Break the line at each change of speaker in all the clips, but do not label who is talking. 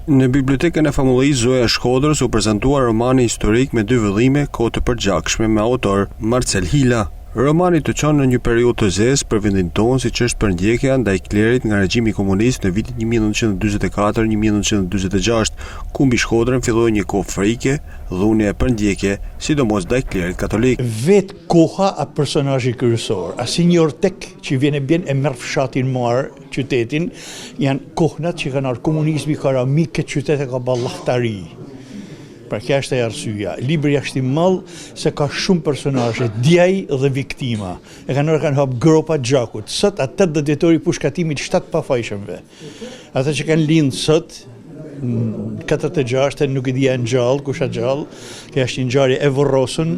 Në bibliotekën e famullisë Zoja Shkodrës u prezantua romani historik me 2 vëllime kohë të përgjakshme me autor Marcel Hila. Romani të çon në një periudhë të zezë për vendin tonë, siç është përndjekja ndaj klerit nga regjimi komunist në vitin 1944-1946, ku mbi Shkodrën filloi një kohë frike, dhunje e përndjekje, sidomos ndaj klerit katolik.
Vet koha a personazhi kryesor, a Sinjor Tek që vjen e merr fshatin marr qytetin, janë kohnat që kanë ardhur komunizmi karami këtë qytet e ka ballahtari. Pra kja është e arsyeja. Libri është i madh se ka shumë personazhe, djaj dhe viktima. E kanë hap gropa gjakut. Sot atë dhjetori pushkatimit 7 pafajshëmve. Ata që kanë lind sot 46 nuk i di janë gjallë, kush është gjallë. Kjo është një ngjarje e vorrosur.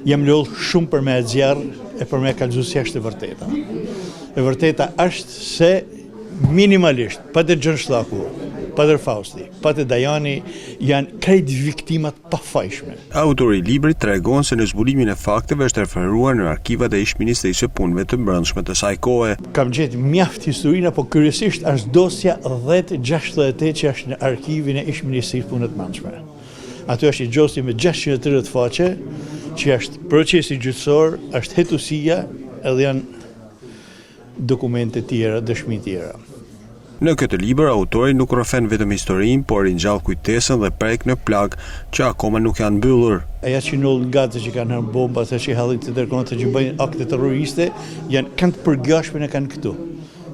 Jam lodh shumë për me e zjarr e për me kallëzu si është e vërteta. E vërteta është se minimalisht, pa të Gjën Shllaku, pa të Fausti, pa të Dajani, janë krejt viktimat pafajshme.
Autori i librit tregon se në zbulimin e fakteve është referuar në arkivat e ish-ministrisë së punëve të brendshme të saj kohe.
Kam gjetë mjaft historinë, po kryesisht është dosja 1068 që është në arkivin e ish-ministrisë punëve të brendshme. Aty është një gjosje me 630 faqe, që është procesi gjyqësor, është hetusia, edhe janë dokumente tjera, dëshmi tjera.
Në këtë libër, autori nuk rrëfen vetëm historinë, por ringjall kujtesën dhe prek në plag që akoma nuk janë mbyllur.
Aja që nullën gatë që kanë hërë bomba, të që hallin të tërkonë që bëjnë akte terroriste, kanë të përgjashme në kanë këtu.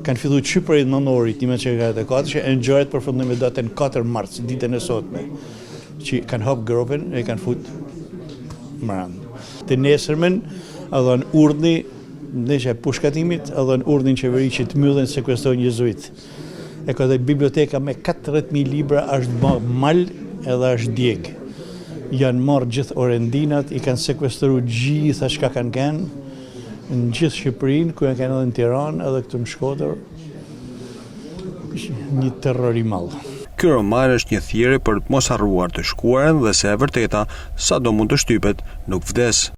Kanë fillu Shqipërit nënorit, 1944, që e ngjarjet përfundoi me datën 4 mars, ditën e sotme, që kanë hap gropën e kanë fut mbrand. Të nesërmen, adhon urdhni ndeshja e pushkatimit, adhon urdhnin qeveri që të mbyllen sekuestrojnë jezuit. E ka dhe biblioteka me 40.000 libra është mal edhe është djeg. Janë marrë gjithë orendinat, i kanë sekuestruar gjitha çka kanë kënë, në gjithë Shqipërinë, ku janë kanë edhe në Tiranë, edhe këtu në Shkodër. Një terror i madh.
Ky roman është një thirrje për të mos harruar të shkuarën dhe se e vërteta, sado mund të shtypet, nuk vdes.